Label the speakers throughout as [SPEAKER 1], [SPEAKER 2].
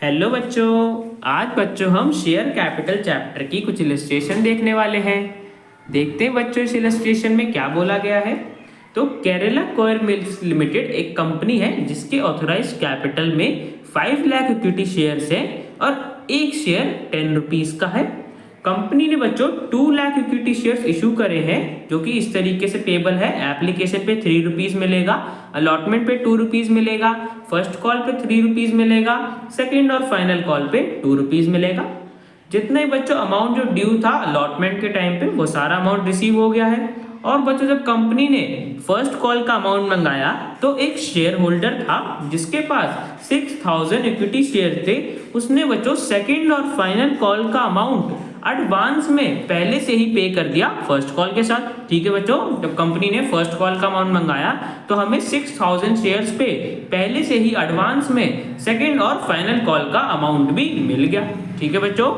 [SPEAKER 1] Hello बच्चों। आज बच्चों हम शेयर कैपिटल चैप्टर की कुछ इलस्ट्रेशन देखने वाले हैं। देखते हैं बच्चों इस इलस्ट्रेशन में क्या बोला गया है। तो केरला कोयर मिल्स लिमिटेड एक कंपनी है जिसके ऑथोराइज कैपिटल में 5 लाख इक्विटी शेयर्स है और एक शेयर 10 रुपीज का है। कंपनी ने बच्चों 2 लाख इक्विटी शेयर्स इशू करे हैं जो कि इस तरीके से पेबल है। एप्लीकेशन पे 3 रुपीज मिलेगा, अलॉटमेंट पे 2 रुपीज मिलेगा, फर्स्ट कॉल पे 3 रुपीज मिलेगा, सेकंड और फाइनल कॉल पे 2 रुपीज मिलेगा। जितना ही बच्चों अमाउंट जो ड्यू था अलॉटमेंट के टाइम पे वो सारा अमाउंट रिसीव हो गया है। और बच्चों जब कंपनी ने फर्स्ट कॉल का अमाउंट मंगाया तो एक शेयर होल्डर था जिसके पास 6000 इक्विटी शेयर थे। उसने बच्चों सेकंड और फाइनल कॉल का अमाउंट एडवांस में पहले से ही पे कर दिया फर्स्ट कॉल के साथ। ठीक है बच्चों, जब कंपनी ने फर्स्ट कॉल का अमाउंट मंगाया तो हमें 6000 शेयर्स पे पहले से ही एडवांस में सेकंड और फाइनल कॉल का अमाउंट भी मिल गया। ठीक है बच्चों,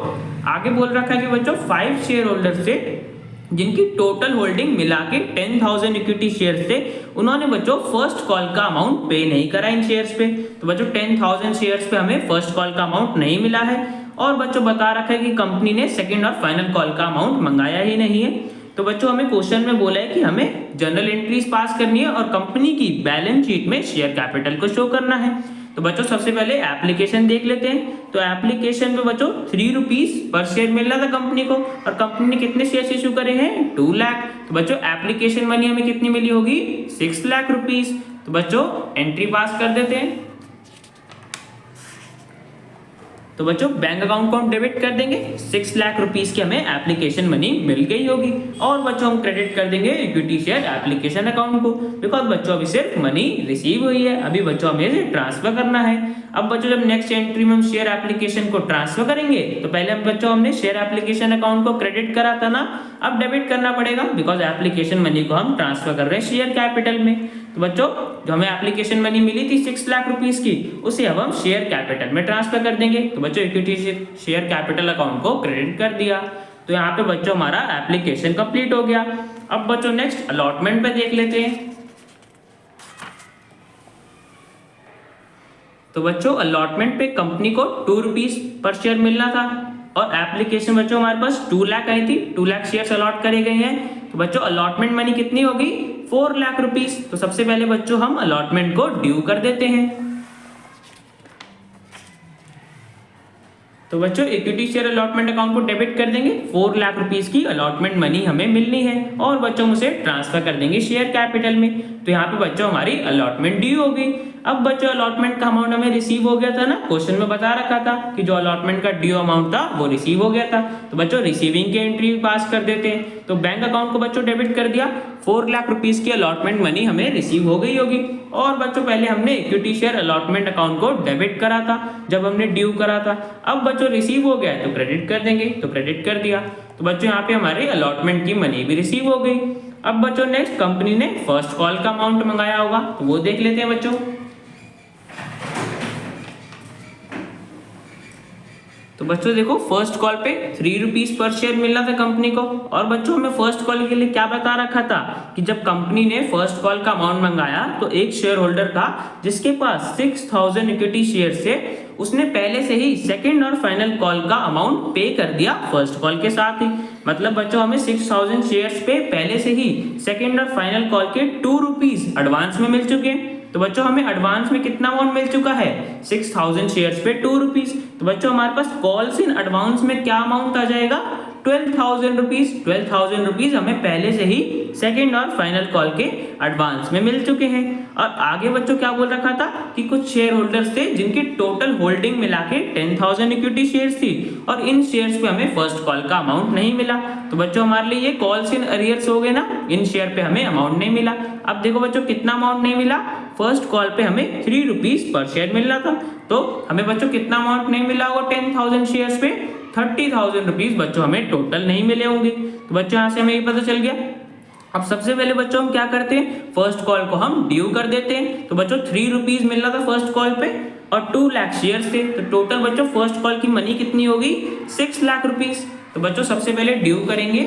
[SPEAKER 1] आगे बोल रखा है कि बच्चों 5 शेयर होल्डर से जिनकी टोटल होल्डिंग मिला के 10,000 इक्विटी शेयर्स थे, उन्होंने बच्चों फर्स्ट कॉल का अमाउंट पे नहीं करा इन शेयर्स पे। तो बच्चों 10,000 शेयर्स पे हमें फर्स्ट कॉल का अमाउंट नहीं मिला है। और बच्चों बता रखा है कि कंपनी ने सेकंड और फाइनल कॉल का अमाउंट मंगाया ही नहीं है। तो बच्चों हमें क्वेश्चन में बोला है कि हमें जनरल एंट्रीज पास करनी है और कंपनी की बैलेंस शीट में शेयर कैपिटल को शो करना है। तो बच्चों सबसे पहले एप्लीकेशन देख लेते हैं। तो एप्लीकेशन में बच्चों 3 रुपीज पर शेयर मिल रहा था कंपनी को और कंपनी ने कितने शेयर इशू करे हैं 2 लाख। तो बच्चों एप्लीकेशन मनी हमें कितनी मिली होगी 6 लाख रुपीज। तो बच्चों एंट्री पास कर देते हैं। तो बच्चों बैंक अकाउंट को हम डेबिट कर देंगे, 6 लाख रुपीस की हमें एप्लीकेशन मनी मिल गई होगी। और बच्चों हम क्रेडिट कर देंगे इक्विटी शेयर एप्लीकेशन अकाउंट को, बिकॉज बच्चों अभी सिर्फ मनी रिसीव हुई है, अभी बच्चों हमें ट्रांसफर करना है। अब बच्चों जब नेक्स्ट एंट्री में हम शेयर एप्लीकेशन को ट्रांसफर करेंगे तो पहले हम बच्चों हमने शेयर एप्लीकेशन अकाउंट को क्रेडिट करा था ना, अब डेबिट करना पड़ेगा बिकॉज एप्लीकेशन मनी को हम ट्रांसफर कर रहे हैं शेयर कैपिटल में। तो बच्चों जो हमें एप्लीकेशन मनी मिली थी 6 लाख रुपीस की, उसे अब हम शेयर कैपिटल में ट्रांसफर कर देंगे। तो बच्चों इक्विटी शेयर कैपिटल अकाउंट को क्रेडिट कर दिया। तो यहाँ पे बच्चों हमारा एप्लीकेशन कंप्लीट हो गया। अब बच्चों नेक्स्ट अलॉटमेंट पे देख लेते हैं। तो बच्चों अलॉटमेंट पे कंपनी को 2 रुपीज पर शेयर मिलना था और एप्लीकेशन बच्चों हमारे पास 2 लाख आई थी, 2 लाख शेयर्स अलॉट करे गए हैं। तो बच्चों अलॉटमेंट मनी कितनी होगी 4 लाख रुपीस। तो सबसे पहले बच्चों हम अलॉटमेंट को ड्यू कर देते हैं। तो बच्चों इक्विटी शेयर अलॉटमेंट अकाउंट को डेबिट कर देंगे, 4 लाख रुपीस की अलॉटमेंट मनी हमें मिलनी है और बच्चों उसे ट्रांसफर कर देंगे शेयर कैपिटल में। तो यहाँ पे बच्चों हमारी अलॉटमेंट ड्यू हो गई। अब बच्चों अलॉटमेंट का अमाउंट हमें रिसीव हो गया था ना, क्वेश्चन में बता रखा था कि जो अलॉटमेंट का ड्यू अमाउंट था वो रिसीव हो गया था। तो बच्चों रिसीविंग की एंट्री पास कर देते हैं। तो बैंक अकाउंट को बच्चों डेबिट कर दिया, 4 लाख रुपीस की अलॉटमेंट मनी हमें रिसीव हो गई होगी। और बच्चों पहले हमने इक्विटी शेयर अलॉटमेंट अकाउंट को डेबिट करा था जब हमने ड्यू करा था। अब बच्चों रिसीव हो गया है तो क्रेडिट कर देंगे, तो क्रेडिट कर दिया। तो बच्चों यहाँ पे हमारे अलॉटमेंट की मनी भी रिसीव हो गई। अब बच्चों नेक्स्ट कंपनी ने फर्स्ट कॉल का अमाउंट मंगाया होगा तो वो देख लेते हैं बच्चों। तो बच्चों देखो फर्स्ट कॉल पे 3 रुपीज पर शेयर मिल रहा था कंपनी को और बच्चों हमें फर्स्ट कॉल के लिए क्या बता रखा था कि जब कंपनी ने फर्स्ट कॉल का अमाउंट मंगाया तो एक शेयर होल्डर था जिसके पास 6000 इक्विटी शेयर थे, उसने पहले से ही सेकंड और फाइनल कॉल का अमाउंट पे कर दिया फर्स्ट कॉल के साथ ही। मतलब बच्चों हमें 6000 शेयर्स पे पहले से ही सेकंड और फाइनल कॉल के 2 रुपीज एडवांस में मिल चुके हैं। तो बच्चों हमें एडवांस में कितना अमाउंट मिल चुका है 6000 शेयर्स पे 2 रुपीज। तो बच्चों हमारे पास कॉल्स इन एडवांस में क्या अमाउंट आ जाएगा 12,000 रुपीज। 12,000 रुपीज हमें पहले से ही सेकंड और फाइनल कॉल के एडवांस में मिल चुके हैं। और आगे बच्चों क्या बोल रखा था कि कुछ शेयर होल्डर्स थे जिनकी टोटल होल्डिंग मिला के 10,000 इक्विटी शेयर्स थी और इन शेयर्स पे हमें फर्स्ट कॉल का अमाउंट नहीं मिला। तो बच्चों हमारे लिए ये कॉल्स इन अरियर्स हो गए ना, इन शेयर पे हमें अमाउंट नहीं मिला। अब देखो बच्चों कितना अमाउंट नहीं मिला, फर्स्ट कॉल पे हमें 3 रुपीज पर शेयर मिल रहा था तो हमें बच्चों कितना अमाउंट नहीं मिला होगा 10,000 शेयर्स पे 30,000 रुपीज बच्चों हमें टोटल नहीं मिले होंगे। तो बच्चों यहाँ से हमें ये पता चल गया। अब सबसे पहले बच्चों हम क्या करते हैं फर्स्ट कॉल को हम ड्यू कर देते हैं। तो बच्चों 3 रुपीज मिल रहा था फर्स्ट कॉल पे और 2 लाख शेयर्स थे, तो टोटल बच्चों फर्स्ट कॉल की मनी कितनी होगी 6 लाख रुपीज। तो बच्चों सबसे पहले ड्यू करेंगे।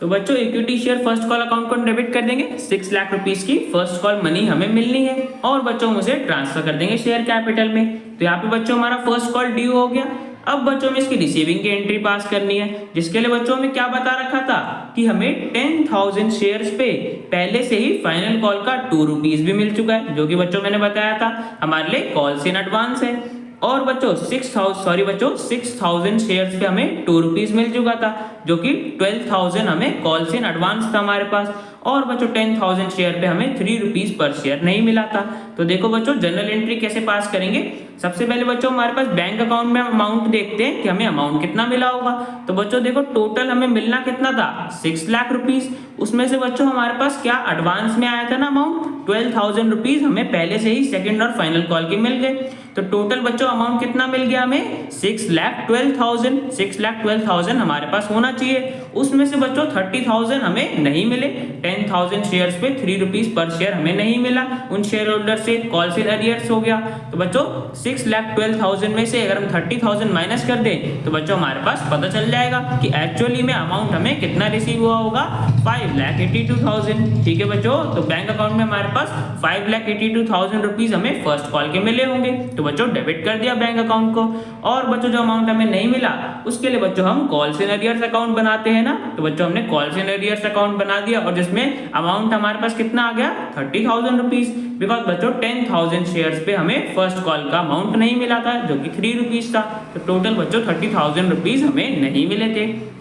[SPEAKER 1] तो बच्चों equity share first call account को डेबिट कर देंगे, 6 लाख रुपीस की फर्स्ट कॉल मनी हमें मिलनी है और बच्चों हम उसे ट्रांसफर कर देंगे शेयर कैपिटल में। तो यहाँ पे बच्चों हमारा फर्स्ट कॉल ड्यू हो गया। अब बच्चों में इसकी रिसीविंग की एंट्री पास करनी है, जिसके लिए बच्चों में क्या बता रखा था कि हमें 10,000 शेयर्स पे पहले से ही फाइनल कॉल का 2 रुपीज भी मिल चुका है, जो कि बच्चों मैंने बताया था हमारे लिए कॉल्स इन एडवांस है। और बच्चों 6,000 शेयर्स पे हमें 2 रुपीज मिल चुका था, जो कि 12,000 हमें कॉल्स इन एडवांस था हमारे पास। और बच्चों 10,000 शेयर पे हमें 3 रुपीज पर शेयर नहीं मिला था। तो देखो बच्चों जनरल एंट्री कैसे पास करेंगे। सबसे पहले बच्चों हमारे पास बैंक अकाउंट में अमाउंट देखते हैं कि हमें अमाउंट कितना मिला होगा। तो बच्चों देखो टोटल हमें मिलना कितना था, 6 लाख रुपीज। उसमें से बच्चों हमारे पास क्या एडवांस में आया था ना अमाउंट 12,000 रुपीज, हमें पहले से ही सेकंड और फाइनल कॉल के मिल गए। तो टोटल बच्चों अमाउंट कितना मिल गया हमें, 6,12,000 हमारे पास होना चाहिए। उसमें से बच्चों 30,000 हमें नहीं मिले, 10,000 शेयर्स पे 3 रुपीज पर शेयर हमें नहीं मिला उन शेयर होल्डर से, कॉल से अरियर्स हो गया। तो बच्चों 6,12,000 में से अगर हम 30,000 माइनस कर दें तो बच्चों हमारे पास पता चल जाएगा कि एक्चुअली में अमाउंट हमें कितना रिसीव हुआ होगा, 5,82,000। ठीक है बच्चों, तो बैंक अकाउंट में हमारे पास 5,82,000 रुपीज हमें फर्स्ट कॉल के मिले होंगे। तो बच्चों डेबिट कर दिया बैंक अकाउंट को। और बच्चों जो अमाउंट हमें नहीं मिला उसके लिए बच्चों हम कॉल्स इन अरियर्स अकाउंट बनाते हैं ना। तो बच्चों हमने कॉल्स इन अरियर्स अकाउंट बना दिया और जिसमें अमाउंट हमारे पास कितना आ गया, 30,000 रुपीज। बिकॉज बच्चों 10,000 शेयर्स पे हमें फर्स्ट कॉल का अमाउंट नहीं मिला था, जो कि 3 रुपीज था। तो टोटल बच्चों 30,000 रुपीज हमें नहीं मिले थे।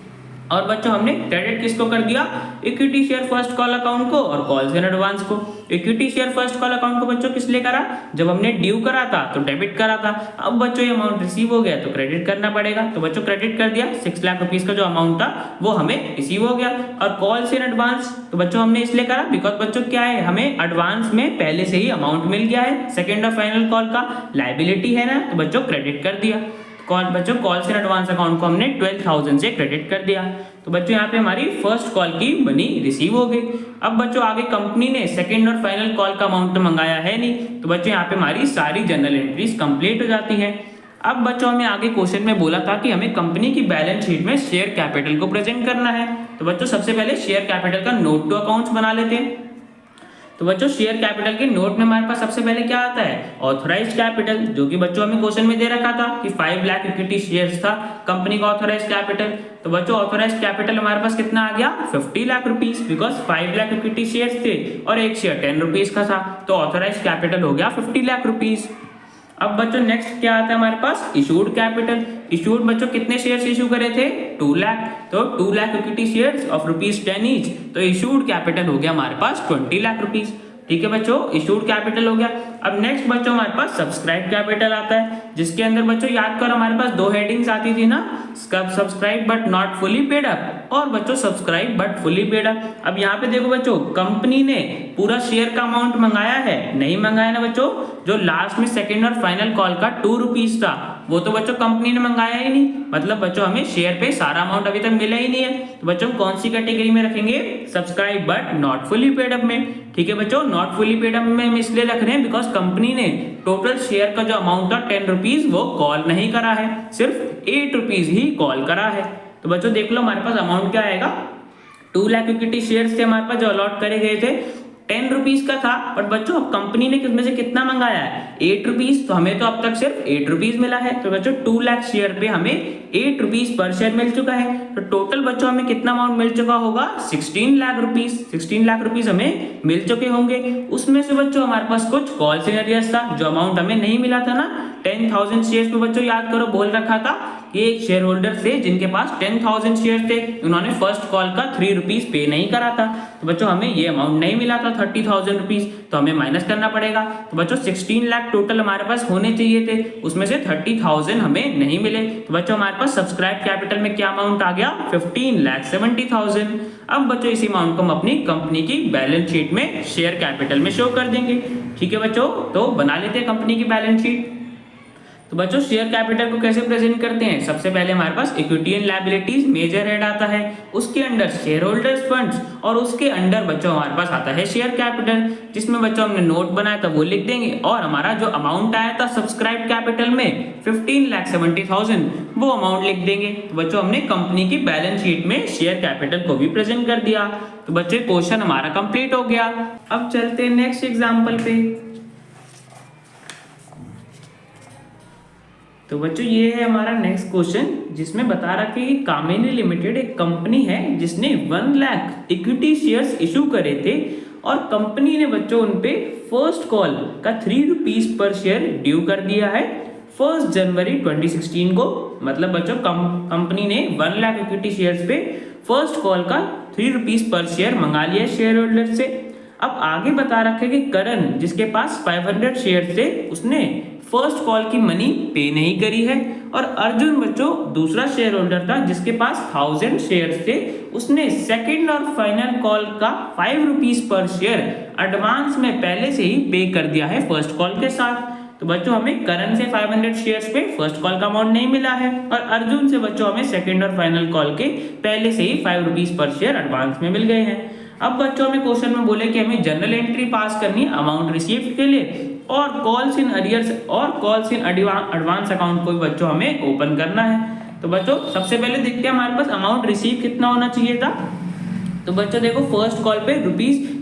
[SPEAKER 1] और बच्चों हमने क्रेडिट किसको कर दिया, equity share first call account को और कॉल्स इन एडवांस को। Equity share first call account को बच्चों किस लिए करा, जब हमने ड्यू करा था तो डेबिट करा था। अब बच्चों ये अमाउंट रिसीव हो गया तो क्रेडिट करना पड़ेगा। तो बच्चों क्रेडिट कर दिया, 6 लाख रुपीस का जो अमाउंट था वो हमें रिसीव हो गया। और कॉल्स इन एडवांस तो बच्चों हमने इसलिए करा बिकॉज बच्चों क्या है, हमें एडवांस में पहले से ही अमाउंट मिल गया है, सेकेंड और फाइनल कॉल का लायबिलिटी है ना, तो बच्चों क्रेडिट कर दिया। बच्चों कॉल्स इन एडवांस अकाउंट को हमने 12,000 से क्रेडिट कर दिया। तो बच्चों यहाँ पे हमारी फर्स्ट कॉल की मनी रिसीव हो गई। अब बच्चों आगे कंपनी ने सेकंड और फाइनल कॉल का अमाउंट तो मंगाया है नहीं, तो बच्चों यहाँ पे हमारी सारी जनरल एंट्रीज कंप्लीट हो जाती है। अब बच्चों हमें आगे क्वेश्चन में बोला था कि हमें कंपनी की बैलेंस शीट में शेयर कैपिटल को प्रेजेंट करना है। तो बच्चों सबसे पहले शेयर कैपिटल का नोट टू अकाउंट्स बना लेते हैं। तो बच्चों शेयर कैपिटल के नोट में हमारे पास सबसे पहले क्या आता है, ऑथराइज्ड कैपिटल, जो कि बच्चों हमें क्वेश्चन में दे रखा था कि 5 लाख इक्विटी शेयर्स था कंपनी का ऑथराइज्ड कैपिटल। तो बच्चों ऑथराइज्ड कैपिटल हमारे पास कितना आ गया, 50 lakh rupees, because 5 lakh equity shares थे और एक शेयर 10 रुपीज का था। तो ऑथराइज्ड कैपिटल हो गया 50 लाख रुपीस। अब बच्चों नेक्स्ट क्या आता है हमारे पास, इशूड कैपिटल। इशूड बच्चों कितने शेयर्स इशू करे थे, 2 लाख। तो 2 lakh equity shares of ₹10 each. तो इशूड कैपिटल हो गया हमारे पास 20 लाख रुपीस। ठीक है बच्चों, इशूड कैपिटल हो गया। अब नेक्स्ट बच्चों हमारे पास सब्सक्राइब कैपिटल आता है, जिसके अंदर बच्चों याद करो हमारे पास 2 हेडिंग्स आती थी ना, subscribe but not fully paid up और बच्चों subscribe but fully paid up. अब यहाँ पे देखो बच्चों कंपनी ने पूरा शेयर का अमाउंट मंगाया है, नहीं मंगाया ना बच्चों, जो लास्ट में सेकंड और फाइनल कॉल का 2 रुपीज था वो तो बच्चों कंपनी ने मंगाया ही नहीं, मतलब बच्चों हमें शेयर पे सारा अमाउंट अभी तक मिला ही नहीं है। तो बच्चों कौन सी कैटेगरी में रखेंगे, subscribe but not fully paid up में। ठीक है बच्चों, नॉट फुली पेड अप में हम इसलिए रख रहे हैं बिकॉज कंपनी ने टोटल शेयर का जो अमाउंट था 10 रुपीज वो कॉल नहीं करा है, सिर्फ 8 रुपीज ही कॉल करा है। तो बच्चों देख लो हमारे पास अमाउंट क्या आएगा, 2 लाख इक्विटी शेयर्स थे हमारे पास जो अलॉट करे गए थे, 10 रुपीज का था। बट बच्चों अब कंपनी ने किसमें से कितना मंगाया है, 8 रुपीज। तो हमें तो अब तक सिर्फ 8 रुपीज मिला है। तो बच्चों 2 लाख शेयर पे हमें 8 रुपीज पर शेयर मिल चुका है। तो टोटल बच्चों हमें कितना अमाउंट मिल चुका होगा, 16 लाख रुपीज। 16 लाख रुपीज हमें मिल चुके होंगे। उसमें से बच्चों हमारे पास कुछ कॉल इन अरियर्स था जो अमाउंट हमें नहीं मिला था ना, 10,000 शेयर्स पे बच्चों याद करो बोल रखा था कि एक शेयर होल्डर थे जिनके पास 10,000 शेयर थे, उन्होंने फर्स्ट कॉल का 3 रुपीज पे नहीं करा था। तो बच्चों हमें ये अमाउंट नहीं मिला था 30,000 रुपीज, तो हमें माइनस करना पड़ेगा। तो बच्चों 16 लाख टोटल हमारे पास होने चाहिए थे, उसमें से 30,000 हमें नहीं मिले। तो बच्चों हमारे पास सब्सक्राइब कैपिटल में क्या अमाउंट आ गया, 15,70,000। अब बच्चों इसी अमाउंट को हम अपनी कंपनी की बैलेंस शीट में शेयर कैपिटल में शो कर देंगे। ठीक है बच्चों, तो बना लेते हैं कंपनी की बैलेंस शीट। तो बच्चों शेयर कैपिटल को कैसे प्रेजेंट करते हैं, सबसे पहले हमारे पास equity and liabilities major head आता है, उसके अंडर शेयर होल्डर्स फंड्स और उसके अंडर बच्चों हमारे पास आता है शेयर कैपिटल, जिसमें बच्चों हमने नोट बनाया था वो लिख देंगे और हमारा जो अमाउंट आया था सब्सक्राइब कैपिटल में 15,70,000 वो अमाउंट लिख देंगे। तो बच्चों हमने कंपनी की बैलेंस शीट में शेयर कैपिटल को भी प्रेजेंट कर दिया। तो बच्चों क्वेश्चन हमारा कंप्लीट हो गया। अब चलते हैं नेक्स्ट एग्जांपल पे। तो बच्चों ये है हमारा नेक्स्ट क्वेश्चन, जिसमें बता रखा है कि कामिनी लिमिटेड एक कंपनी है जिसने 1 लाख इक्विटी शेयर्स इशू करे थे और कंपनी ने बच्चों उन पे फर्स्ट कॉल का 3 रुपीज पर शेयर ड्यू कर दिया है 1 जनवरी 2016 को। मतलब बच्चों कंपनी ने 1 लाख इक्विटी शेयर्स पे फर्स्ट कॉल का 3 रुपीज पर शेयर मंगा लिया शेयर होल्डर से। अब आगे बता रखा है कि करण जिसके पास 500 शेयर थे उसने फर्स्ट कॉल की मनी पे नहीं करी है और अर्जुन बच्चों दूसरा शेयर होल्डर था जिसके पास 1000 शेयर थे, उसने सेकंड और फाइनल कॉल का 5 रुपीज पर शेयर एडवांस में पहले से ही पे कर दिया है फर्स्ट कॉल के साथ। तो बच्चों हमें करण से 500 शेयर्स पे फर्स्ट कॉल का अमाउंट नहीं मिला है और अर्जुन से बच्चों हमें सेकंड और फाइनल कॉल के पहले से ही 5 रुपीज पर शेयर एडवांस में मिल गए हैं। अब बच्चों हमें क्वेश्चन में बोले कि हमें जनरल एंट्री पास करनी है अमाउंट रिसीव्ड के लिए और कॉल्स इन अरियर्स और कॉल्स इन एडवांस अकाउंट को भी बच्चों हमें ओपन करना है। तो बच्चों सबसे पहले देखते हैं हमारे पास अमाउंट रिसीव कितना होना चाहिए था। तो बच्चों देखो फर्स्ट कॉल पे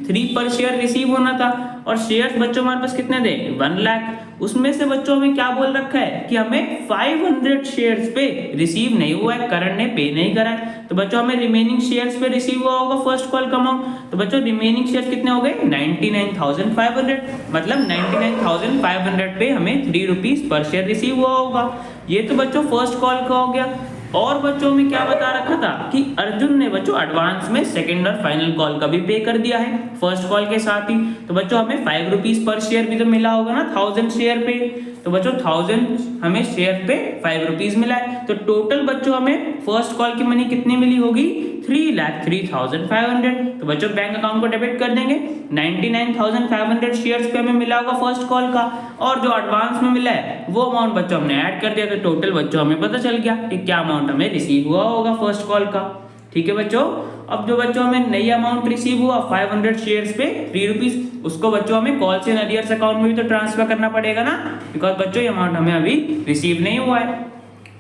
[SPEAKER 1] ₹3 पर शेयर रिसीव होना था और शेयर्स बच्चों हमारे पास कितने थे 1 लाख। उसमें से बच्चों हमें क्या बोल रखा है कि हमें 500 शेयर्स पे रिसीव नहीं हुआ है, करण ने पे नहीं करा है। तो बच्चों हमें रिमेनिंग शेयर्स पे रिसीव हुआ होगा फर्स्ट कॉल का अमाउंट। तो बच्चों रिमेनिंग शेयर्स कितने हो गए 99,500, मतलब 99,500 पे हमें 3 रुपीज पर शेयर रिसीव हुआ होगा। ये तो बच्चों फर्स्ट कॉल का हो गया। और बच्चों में क्या बता रखा था कि अर्जुन ने बच्चों एडवांस में सेकंड और फाइनल कॉल का भी पे कर दिया है फर्स्ट कॉल के साथ ही। तो बच्चों हमें 5 रुपीज पर शेयर भी तो मिला होगा ना 1000 शेयर पे। तो बच्चों 1000 हमें शेयर पे 5 रुपीज मिला है। तो टोटल बच्चों हमें फर्स्ट कॉल की मनी कितनी मिली होगी 3,03,500। तो बच्चों बैंक अकाउंट को डेबिट कर देंगे। 99,500 शेयर्स पे हमें मिला होगा फर्स्ट कॉल का और जो एडवांस में मिला है वो अमाउंट बच्चों हमने ऐड कर दिया। तो टोटल बच्चों हमें पता चल गया कि क्या अमाउंट हमें रिसीव हुआ होगा फर्स्ट कॉल का। ठीक है बच्चों। अब जो बच्चों हमें नई अमाउंट रिसीव हुआ 500 शेयर्स पे 3 रुपीज, उसको बच्चों हमें कॉल्स एंड अरियर्स अकाउंट में भी तो ट्रांसफर करना पड़ेगा ना, बिकॉज बच्चों ये अमाउंट हमें अभी रिसीव नहीं हुआ है।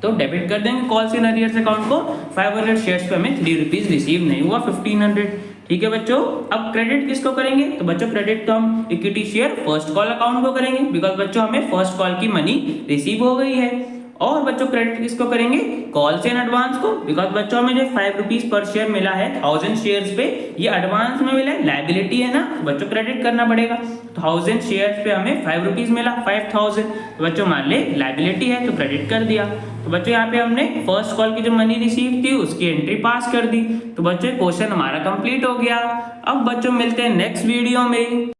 [SPEAKER 1] तो डेबिट कर देंगे कॉल्स एंड अरियर्स अकाउंट को। 500 शेयर्स पे हमें 3 रुपीज रिसीव नहीं हुआ 1500। ठीक है बच्चों। अब क्रेडिट किसको करेंगे, तो बच्चों क्रेडिट तो हम equity share first call account को करेंगे बिकॉज बच्चों हमें फर्स्ट कॉल की मनी रिसीव हो गई है। और बच्चों क्रेडिट किसको करेंगे कॉल्स इन एडवांस को, बिकॉज बच्चों हमें जो 5 रुपीज पर शेयर मिला है 1000 शेयर्स पे, ये एडवांस में मिला है, लायबिलिटी है ना, तो बच्चों क्रेडिट करना पड़ेगा। 1000 शेयर्स पे हमें 5 रुपीज मिला 5000, तो बच्चों मान ले लायबिलिटी है तो क्रेडिट कर दिया। तो बच्चों यहाँ पे हमने फर्स्ट कॉल की जो मनी रिसीव थी उसकी एंट्री पास कर दी। तो बच्चों क्वेश्चन हमारा कंप्लीट हो गया। अब बच्चों मिलते हैं नेक्स्ट वीडियो में।